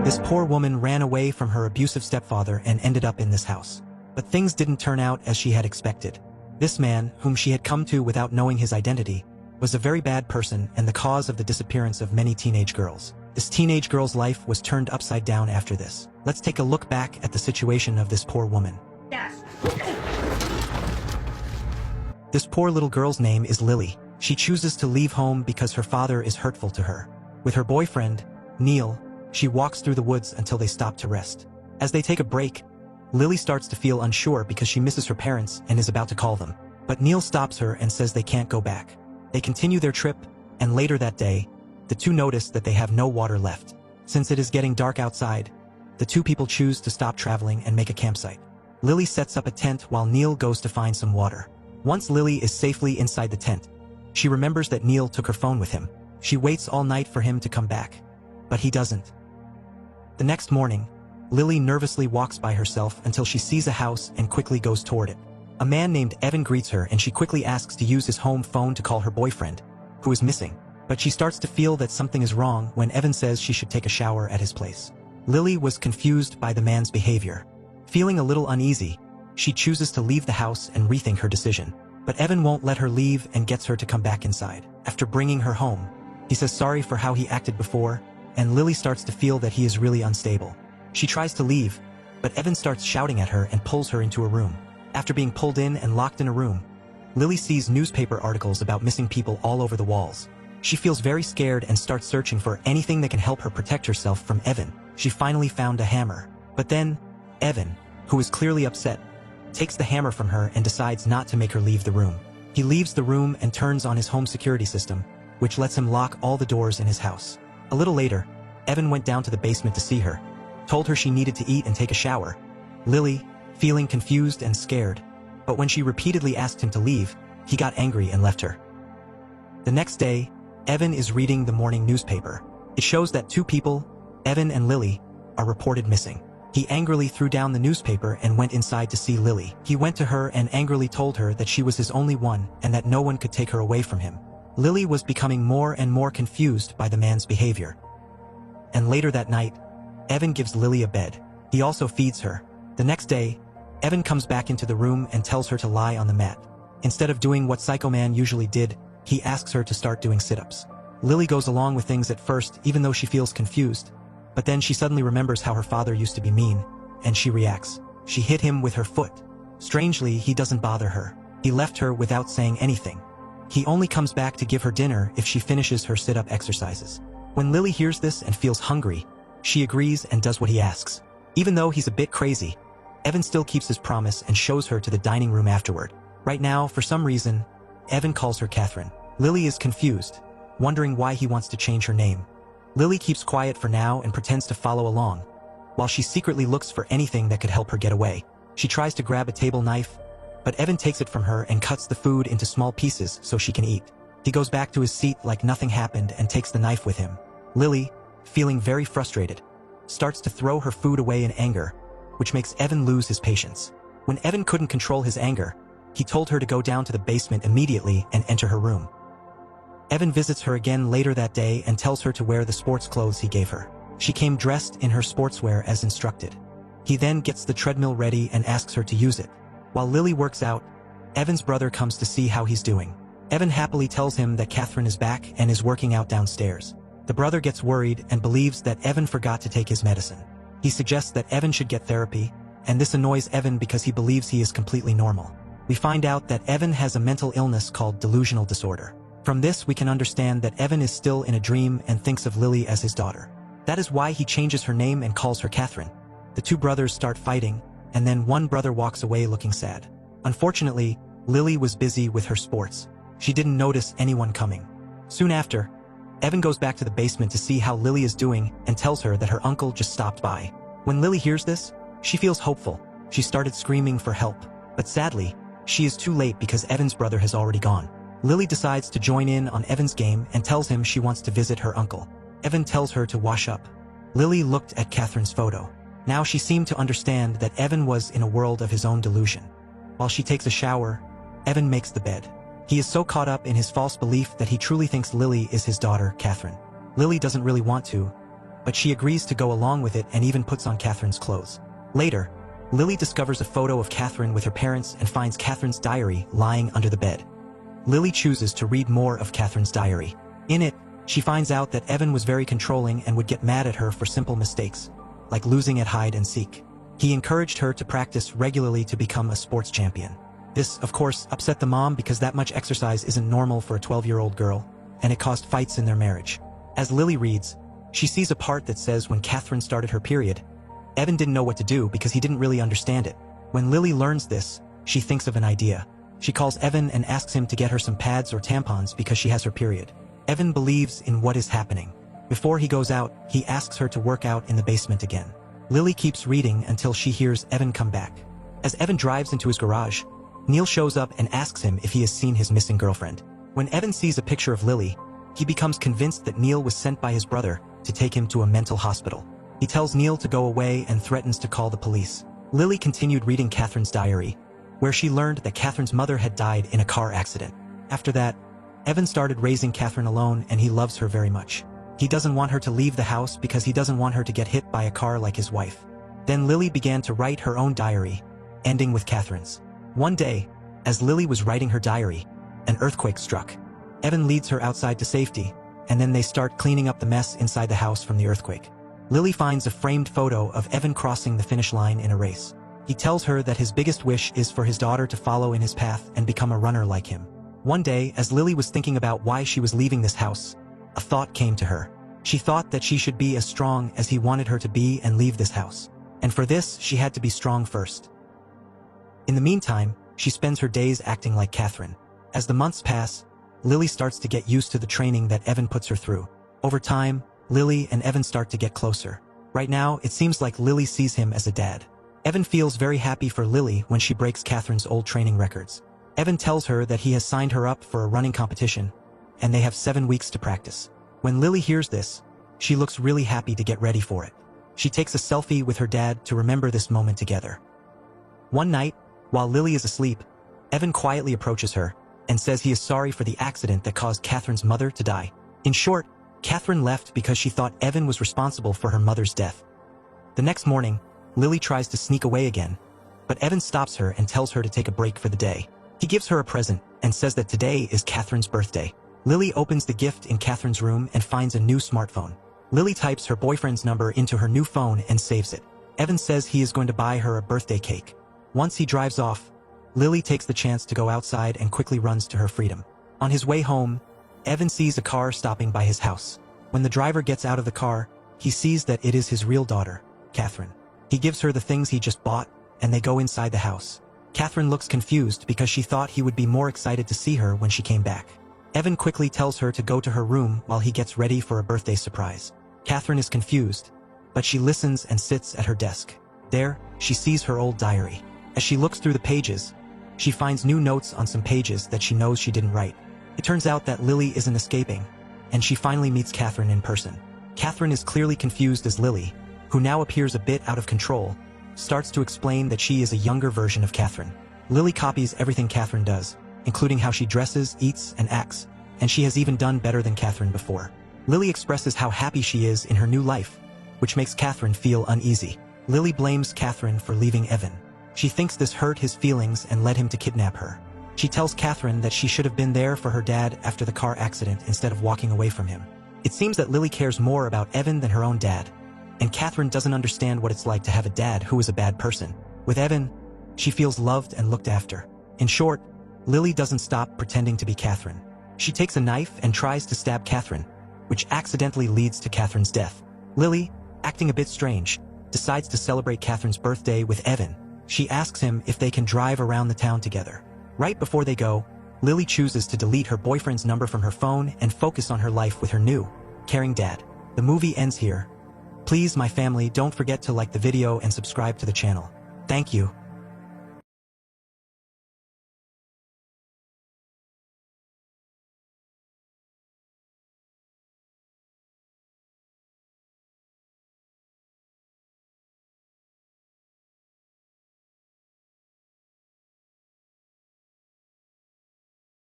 This poor woman ran away from her abusive stepfather and ended up in this house. But things didn't turn out as she had expected. This man, whom she had come to without knowing his identity, was a very bad person and the cause of the disappearance of many teenage girls. This teenage girl's life was turned upside down after this. Let's take a look back at the situation of this poor woman. Yes. This poor little girl's name is Lily. She chooses to leave home because her father is hurtful to her. With her boyfriend, Neil, she walks through the woods until they stop to rest. As they take a break, Lily starts to feel unsure because she misses her parents and is about to call them. But Neil stops her and says they can't go back. They continue their trip, and later that day, the two notice that they have no water left. Since it is getting dark outside, the two people choose to stop traveling and make a campsite. Lily sets up a tent while Neil goes to find some water. Once Lily is safely inside the tent, she remembers that Neil took her phone with him. She waits all night for him to come back, but he doesn't. The next morning, Lily nervously walks by herself until she sees a house and quickly goes toward it. A man named Evan greets her and she quickly asks to use his home phone to call her boyfriend, who is missing. But she starts to feel that something is wrong when Evan says she should take a shower at his place. Lily was confused by the man's behavior. Feeling a little uneasy, she chooses to leave the house and rethink her decision. But Evan won't let her leave and gets her to come back inside. After bringing her home, he says sorry for how he acted before, and Lily starts to feel that he is really unstable. She tries to leave, but Evan starts shouting at her and pulls her into a room. After being pulled in and locked in a room, Lily sees newspaper articles about missing people all over the walls. She feels very scared and starts searching for anything that can help her protect herself from Evan. She finally found a hammer. But then, Evan, who is clearly upset, takes the hammer from her and decides not to make her leave the room. He leaves the room and turns on his home security system, which lets him lock all the doors in his house. A little later, Evan went down to the basement to see her, told her she needed to eat and take a shower. Lily, feeling confused and scared, but when she repeatedly asked him to leave, he got angry and left her. The next day, Evan is reading the morning newspaper. It shows that two people, Evan and Lily, are reported missing. He angrily threw down the newspaper and went inside to see Lily. He went to her and angrily told her that she was his only one and that no one could take her away from him. Lily was becoming more and more confused by the man's behavior. And later that night, Evan gives Lily a bed. He also feeds her. The next day, Evan comes back into the room and tells her to lie on the mat. Instead of doing what Psycho Man usually did, he asks her to start doing sit-ups. Lily goes along with things at first, even though she feels confused. But then she suddenly remembers how her father used to be mean, and she reacts. She hit him with her foot. Strangely, he doesn't bother her. He left her without saying anything. He only comes back to give her dinner if she finishes her sit-up exercises. When Lily hears this and feels hungry, she agrees and does what he asks. Even though he's a bit crazy, Evan still keeps his promise and shows her to the dining room afterward. Right now, for some reason, Evan calls her Catherine. Lily is confused, wondering why he wants to change her name. Lily keeps quiet for now and pretends to follow along, while she secretly looks for anything that could help her get away. She tries to grab a table knife, but Evan takes it from her and cuts the food into small pieces so she can eat. He goes back to his seat like nothing happened and takes the knife with him. Lily, feeling very frustrated, starts to throw her food away in anger, which makes Evan lose his patience. When Evan couldn't control his anger, he told her to go down to the basement immediately and enter her room. Evan visits her again later that day and tells her to wear the sports clothes he gave her. She came dressed in her sportswear as instructed. He then gets the treadmill ready and asks her to use it. While Lily works out, Evan's brother comes to see how he's doing. Evan happily tells him that Catherine is back and is working out downstairs. The brother gets worried and believes that Evan forgot to take his medicine. He suggests that Evan should get therapy, and this annoys Evan because he believes he is completely normal. We find out that Evan has a mental illness called delusional disorder. From this, we can understand that Evan is still in a dream and thinks of Lily as his daughter. That is why he changes her name and calls her Catherine. The two brothers start fighting, and then one brother walks away looking sad. Unfortunately, Lily was busy with her sports. She didn't notice anyone coming. Soon after, Evan goes back to the basement to see how Lily is doing and tells her that her uncle just stopped by. When Lily hears this, she feels hopeful. She started screaming for help, but sadly, she is too late because Evan's brother has already gone. Lily decides to join in on Evan's game and tells him she wants to visit her uncle. Evan tells her to wash up. Lily looked at Catherine's photo. Now she seemed to understand that Evan was in a world of his own delusion. While she takes a shower, Evan makes the bed. He is so caught up in his false belief that he truly thinks Lily is his daughter, Catherine. Lily doesn't really want to, but she agrees to go along with it and even puts on Catherine's clothes. Later, Lily discovers a photo of Catherine with her parents and finds Catherine's diary lying under the bed. Lily chooses to read more of Catherine's diary. In it, she finds out that Evan was very controlling and would get mad at her for simple mistakes, like losing at hide and seek. He encouraged her to practice regularly to become a sports champion. This, of course, upset the mom because that much exercise isn't normal for a 12-year-old girl, and it caused fights in their marriage. As Lily reads, she sees a part that says when Catherine started her period, Evan didn't know what to do because he didn't really understand it. When Lily learns this, she thinks of an idea. She calls Evan and asks him to get her some pads or tampons because she has her period. Evan believes in what is happening. Before he goes out, he asks her to work out in the basement again. Lily keeps reading until she hears Evan come back. As Evan drives into his garage, Neil shows up and asks him if he has seen his missing girlfriend. When Evan sees a picture of Lily, he becomes convinced that Neil was sent by his brother to take him to a mental hospital. He tells Neil to go away and threatens to call the police. Lily continued reading Catherine's diary, where she learned that Catherine's mother had died in a car accident. After that, Evan started raising Catherine alone and he loves her very much. He doesn't want her to leave the house because he doesn't want her to get hit by a car like his wife. Then Lily began to write her own diary, ending with Catherine's. One day, as Lily was writing her diary, an earthquake struck. Evan leads her outside to safety, and then they start cleaning up the mess inside the house from the earthquake. Lily finds a framed photo of Evan crossing the finish line in a race. He tells her that his biggest wish is for his daughter to follow in his path and become a runner like him. One day, as Lily was thinking about why she was leaving this house, a thought came to her. She thought that she should be as strong as he wanted her to be and leave this house. And for this, she had to be strong first. In the meantime, she spends her days acting like Catherine. As the months pass, Lily starts to get used to the training that Evan puts her through. Over time, Lily and Evan start to get closer. Right now, it seems like Lily sees him as a dad. Evan feels very happy for Lily when she breaks Catherine's old training records. Evan tells her that he has signed her up for a running competition, and they have 7 weeks to practice. When Lily hears this, she looks really happy to get ready for it. She takes a selfie with her dad to remember this moment together. One night, while Lily is asleep, Evan quietly approaches her and says he is sorry for the accident that caused Catherine's mother to die. In short, Catherine left because she thought Evan was responsible for her mother's death. The next morning, Lily tries to sneak away again, but Evan stops her and tells her to take a break for the day. He gives her a present and says that today is Catherine's birthday. Lily opens the gift in Catherine's room and finds a new smartphone. Lily types her boyfriend's number into her new phone and saves it. Evan says he is going to buy her a birthday cake. Once he drives off, Lily takes the chance to go outside and quickly runs to her freedom. On his way home, Evan sees a car stopping by his house. When the driver gets out of the car, he sees that it is his real daughter, Catherine. He gives her the things he just bought, and they go inside the house. Catherine looks confused because she thought he would be more excited to see her when she came back. Evan quickly tells her to go to her room while he gets ready for a birthday surprise. Catherine is confused, but she listens and sits at her desk. There, she sees her old diary. As she looks through the pages, she finds new notes on some pages that she knows she didn't write. It turns out that Lily isn't escaping, and she finally meets Catherine in person. Catherine is clearly confused as Lily, who now appears a bit out of control, starts to explain that she is a younger version of Catherine. Lily copies everything Catherine does, including how she dresses, eats, and acts, and she has even done better than Catherine before. Lily expresses how happy she is in her new life, which makes Catherine feel uneasy. Lily blames Catherine for leaving Evan. She thinks this hurt his feelings and led him to kidnap her. She tells Catherine that she should have been there for her dad after the car accident instead of walking away from him. It seems that Lily cares more about Evan than her own dad, and Catherine doesn't understand what it's like to have a dad who is a bad person. With Evan, she feels loved and looked after. In short, Lily doesn't stop pretending to be Catherine. She takes a knife and tries to stab Catherine, which accidentally leads to Catherine's death. Lily, acting a bit strange, decides to celebrate Catherine's birthday with Evan. She asks him if they can drive around the town together. Right before they go, Lily chooses to delete her boyfriend's number from her phone and focus on her life with her new, caring dad. The movie ends here. Please, my family, don't forget to like the video and subscribe to the channel. Thank you.